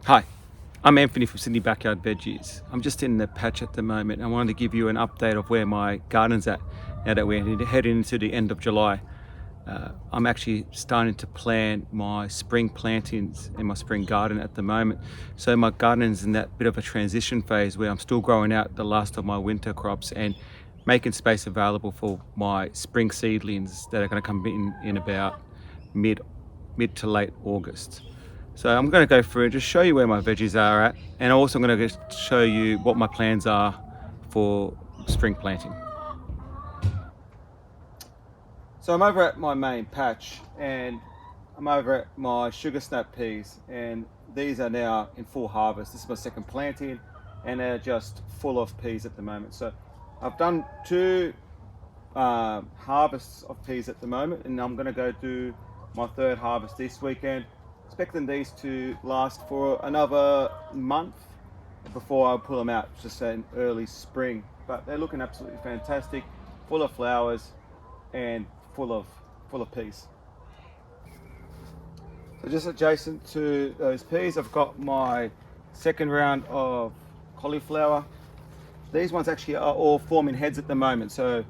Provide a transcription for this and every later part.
Hi, I'm Anthony from Sydney Backyard Veggies. I'm just in the patch at the moment. I wanted to give you an update of where my garden's at now that we're heading into the end of July. I'm actually starting to plan my spring plantings in my spring garden at the moment. So my garden's in that bit of a transition phase where I'm still growing out the last of my winter crops and making space available for my spring seedlings that are going to come in about mid to late August. So I'm going to go through and just show you where my veggies are at, and also I'm going to show you what my plans are for spring planting. So I'm over at my main patch and I'm over at my sugar snap peas, and these are now in full harvest. This is my second planting and they're just full of peas at the moment. So I've done two harvests of peas at the moment, and I'm going to go do my third harvest this weekend. Expecting these to last for another month before I pull them out, just in early spring. But they're looking absolutely fantastic, full of flowers and full of peas. So just adjacent to those peas, I've got my second round of cauliflower. These ones actually are all forming heads at the moment, so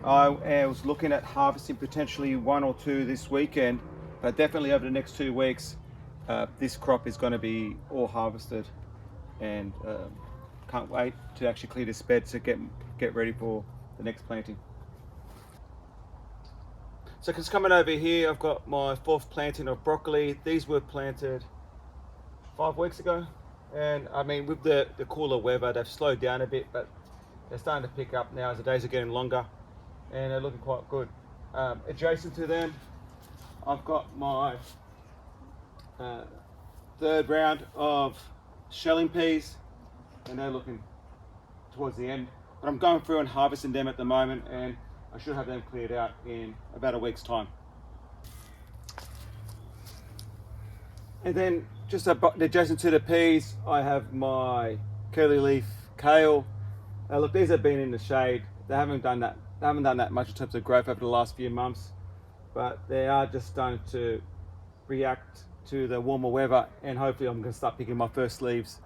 I was looking at harvesting potentially one or two this weekend, but definitely over the next 2 weeks, this crop is going to be all harvested, and can't wait to actually clear this bed to get ready for the next planting. So just coming over here, I've got my fourth planting of broccoli. These were planted 5 weeks ago, and I mean with the cooler weather, they've slowed down a bit, but they're starting to pick up now as the days are getting longer, and they're looking quite good. Adjacent to them, I've got my third round of shelling peas, and they're looking towards the end. But I'm going through and harvesting them at the moment, and I should have them cleared out in about a week's time. And then just adjacent to the peas, I have my curly leaf kale. Look, these have been in the shade. They haven't done that much in terms of growth over the last few months, but they are just starting to react to the warmer weather, and hopefully I'm going to start picking my first leaves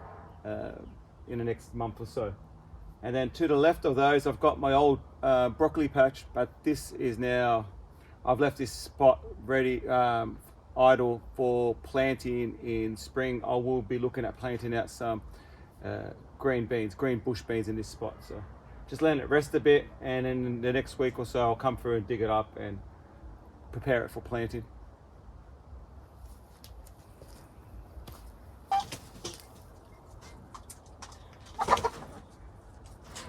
in the next month or so. And then to the left of those, I've got my old broccoli patch, but this is now, I've left this spot ready, idle for planting in spring. I will be looking at planting out some green bush beans in this spot. So just letting it rest a bit, and in the next week or so I'll come through and dig it up and prepare it for planting.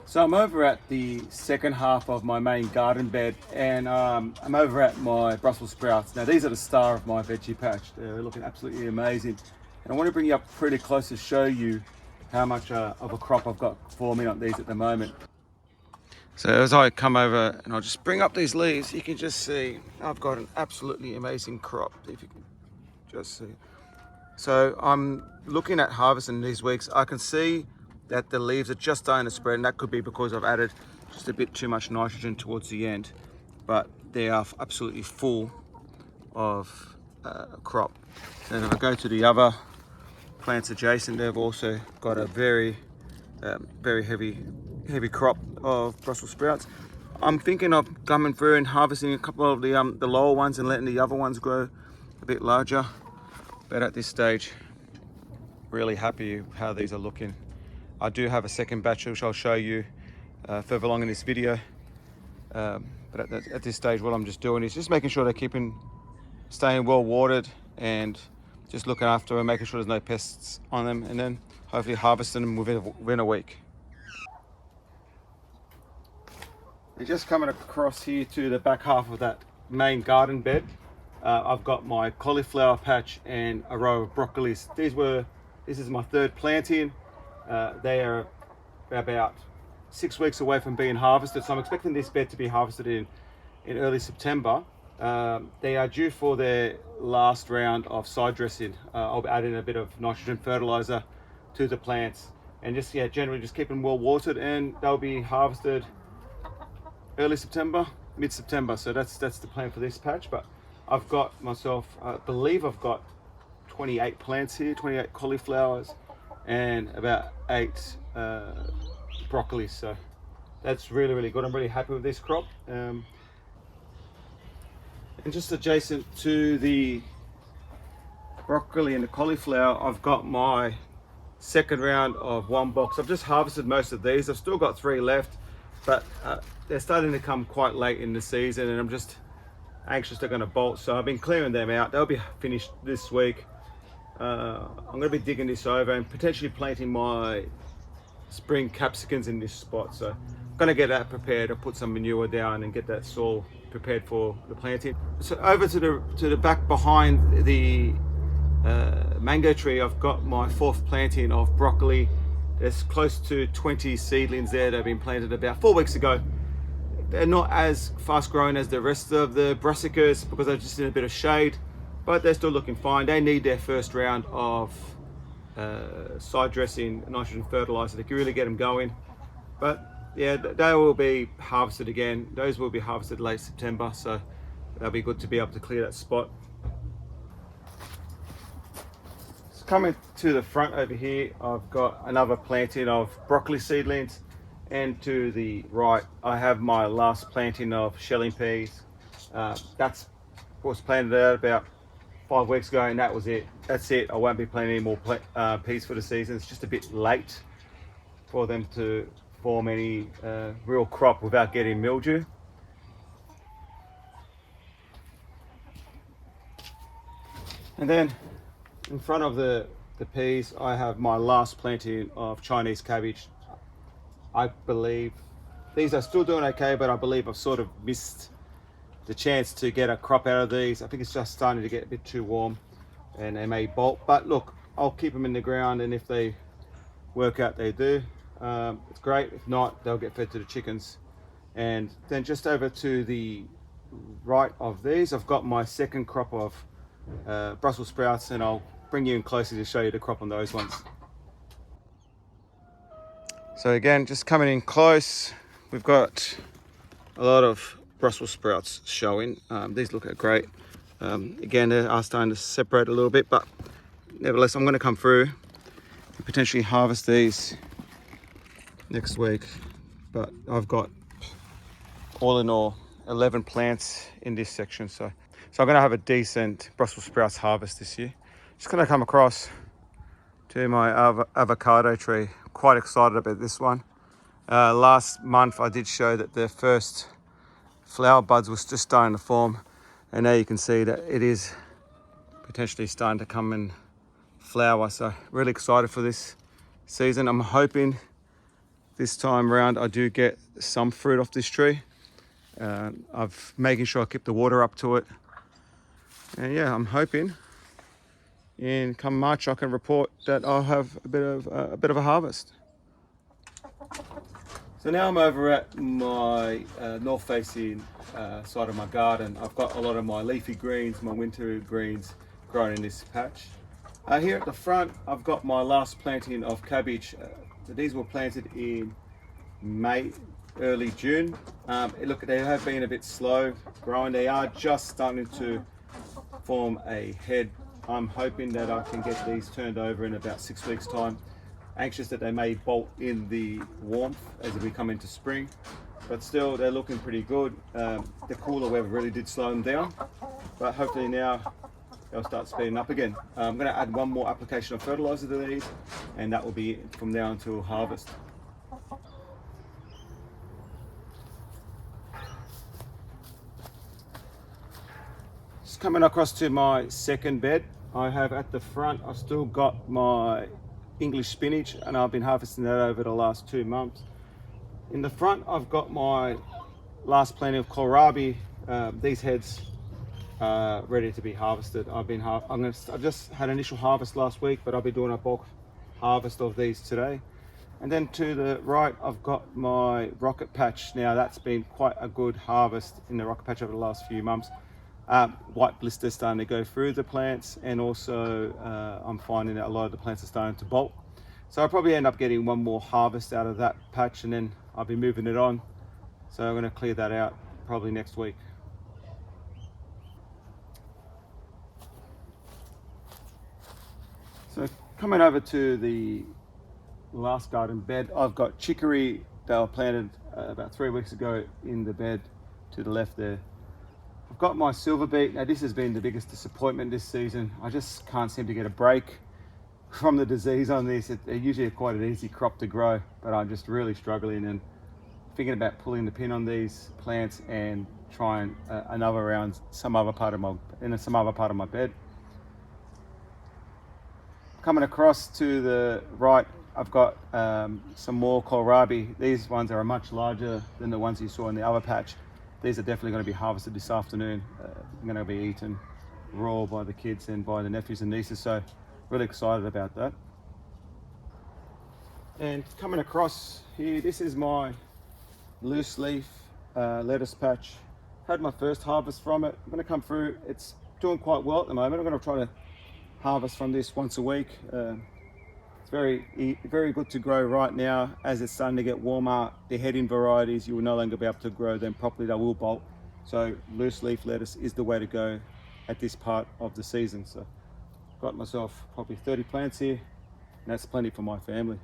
So I'm over at the second half of my main garden bed, and I'm over at my Brussels sprouts. Now these are the star of my veggie patch. They're looking absolutely amazing. And I want to bring you up pretty close to show you how much of a crop I've got forming on these at the moment. So as I come over and I'll just bring up these leaves, you can just see I've got an absolutely amazing crop, if you can just see. So I'm looking at harvesting these weeks. I can see that the leaves are just starting to spread, and that could be because I've added just a bit too much nitrogen towards the end, but they are absolutely full of crop. And if I go to the other plants adjacent, they've also got a very heavy crop of Brussels sprouts. I'm thinking of coming through and harvesting a couple of the lower ones and letting the other ones grow a bit larger, but at this stage really happy how these are looking. I do have a second batch which I'll show you further along in this video, but at this stage what I'm just doing is just making sure they're staying well watered, and just looking after them, making sure there's no pests on them, and then hopefully harvesting them within a week. And just coming across here to the back half of that main garden bed, I've got my cauliflower patch and a row of broccolis. This is my third planting. They are about 6 weeks away from being harvested, so I'm expecting this bed to be harvested in early September. They are due for their last round of side dressing. I'll be adding a bit of nitrogen fertilizer to the plants, and just generally just keep them well watered, and they'll be harvested early September, mid-September. So that's the plan for this patch. But I've got myself, I believe I've got 28 plants here, 28 cauliflowers, and about 8 broccoli. So that's really, really good. I'm really happy with this crop. And just adjacent to the broccoli and the cauliflower, I've got my second round of 1 box. I've just harvested most of these. I've still got 3 left, but they're starting to come quite late in the season, and I'm just anxious they're going to bolt. So I've been clearing them out. They'll be finished this week. I'm going to be digging this over and potentially planting my spring capsicums in this spot. So I'm going to get that prepared. I'll put some manure down and get that soil prepared for the planting. So over to the back behind the mango tree, I've got my 4th planting of broccoli. There's close to 20 seedlings there that have been planted about 4 weeks ago. They're not as fast growing as the rest of the brassicas because they're just in a bit of shade, but they're still looking fine. They need their first round of side dressing, nitrogen fertilizer to really get them going. But yeah, they will be harvested again. Those will be harvested late September, so that'll be good to be able to clear that spot. So coming to the front over here, I've got another planting of broccoli seedlings, and to the right I have my last planting of shelling peas. That's was planted out about 5 weeks ago, and that was it. That's it. I won't be planting any more peas for the season. It's just a bit late for them to form any real crop without getting mildew. And then in front of the peas, I have my last planting of Chinese cabbage. I believe these are still doing okay, but I believe I've sort of missed the chance to get a crop out of these. I think it's just starting to get a bit too warm and they may bolt, but look, I'll keep them in the ground, and if they work out, they do. It's great. If not, they'll get fed to the chickens. And then just over to the right of these, I've got my second crop of Brussels sprouts, and I'll bring you in closer to show you the crop on those ones. So again, just coming in close, we've got a lot of Brussels sprouts showing. These look great. Again, they are starting to separate a little bit, but nevertheless, I'm going to come through and potentially harvest these next week. But I've got, all in all, 11 plants in this section. So I'm going to have a decent Brussels sprouts harvest this year. Just going to come across to my avocado tree. Quite excited about this one. Last month I did show that the first flower buds was just starting to form, and now you can see that it is potentially starting to come and flower. So really excited for this season. I'm hoping this time around I do get some fruit off this tree. I've making sure I keep the water up to it, and yeah, I'm hoping in come March I can report that I'll have a bit of a harvest. So now I'm over at my north facing side of my garden. I've got a lot of my leafy greens, my winter greens growing in this patch. Here at the front, I've got my last planting of cabbage. These were planted in May, early June. Look, they have been a bit slow growing. They are just starting to form a head. I'm hoping that I can get these turned over in about 6 weeks time. Anxious that they may bolt in the warmth as we come into spring, but still they're looking pretty good. The cooler weather really did slow them down, but hopefully now they'll start speeding up again. I'm going to add one more application of fertilizer to these, and that will be it from now until harvest. Just coming across to my second bed, I have at the front, I've still got my English spinach, and I've been harvesting that over the last 2 months. In the front, I've got my last planting of kohlrabi. These heads are ready to be harvested. I just had initial harvest last week, but I'll be doing a bulk harvest of these today. And then to the right, I've got my rocket patch. Now that's been quite a good harvest in the rocket patch over the last few months. White blisters starting to go through the plants, and also I'm finding that a lot of the plants are starting to bolt. So I'll probably end up getting one more harvest out of that patch, and then I'll be moving it on. So I'm going to clear that out probably next week. Coming over to the last garden bed, I've got chicory that I planted about 3 weeks ago in the bed to the left there. I've got my silver beet. Now this has been the biggest disappointment this season. I just can't seem to get a break from the disease on this. They're usually quite an easy crop to grow, but I'm just really struggling and thinking about pulling the pin on these plants and trying another round some other part of my bed. Coming across to the right, I've got some more kohlrabi. These ones are much larger than the ones you saw in the other patch. These are definitely going to be harvested this afternoon. Going to be eaten raw by the kids and by the nephews and nieces, so really excited about that. And coming across here, this is my loose leaf lettuce patch. Had my first harvest from it. I'm going to come through. It's doing quite well at the moment. I'm going to try to harvest from this once a week. It's very good to grow right now. As it's starting to get warmer, the heading varieties, you will no longer be able to grow them properly. They will bolt. So loose leaf lettuce is the way to go at this part of the season. So got myself probably 30 plants here, and that's plenty for my family.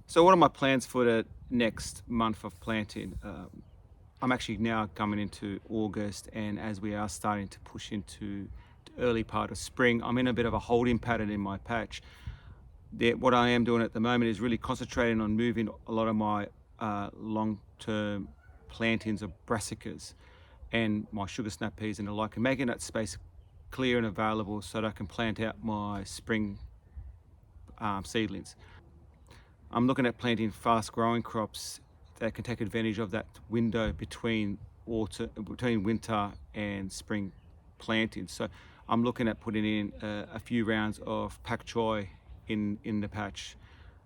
So what are my plans for the next month of planting? I'm actually now coming into August, and as we are starting to push into the early part of spring, I'm in a bit of a holding pattern in my patch. What I am doing at the moment is really concentrating on moving a lot of my long-term plantings of brassicas and my sugar snap peas and the like, and making that space clear and available so that I can plant out my spring seedlings. I'm looking at planting fast growing crops that can take advantage of that window between winter and spring planting. So I'm looking at putting in a few rounds of pak choi in the patch.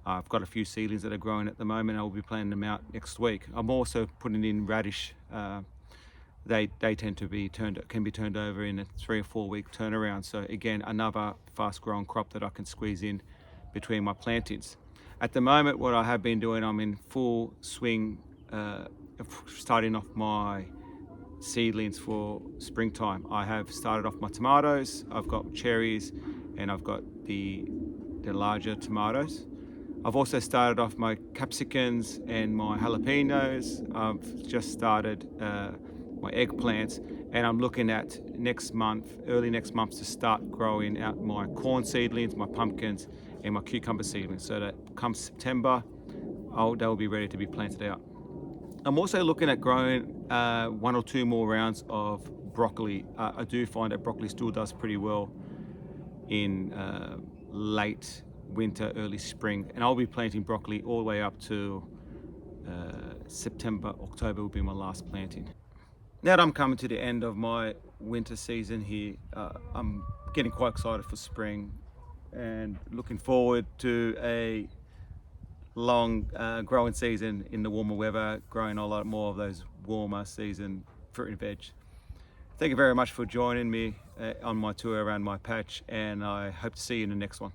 I've got a few seedlings that are growing at the moment. I'll be planting them out next week. I'm also putting in radish. They tend to can be turned over in a 3 or 4 week turnaround. So again, another fast growing crop that I can squeeze in between my plantings. At the moment, what I have been doing, I'm in full swing of starting off my seedlings for springtime. I have started off my tomatoes, I've got cherries, and I've got the larger tomatoes. I've also started off my capsicums and my jalapenos. I've just started my eggplants, and I'm looking at early next month to start growing out my corn seedlings, my pumpkins, and my cucumber seedlings, so that come September, they'll be ready to be planted out. I'm also looking at growing 1 or 2 more rounds of broccoli. I do find that broccoli still does pretty well in late winter, early spring, and I'll be planting broccoli all the way up to September, October will be my last planting. Now that I'm coming to the end of my winter season here, I'm getting quite excited for spring and looking forward to a long growing season in the warmer weather, growing a lot more of those warmer season fruit and veg. Thank you very much for joining me on my tour around my patch, and I hope to see you in the next one.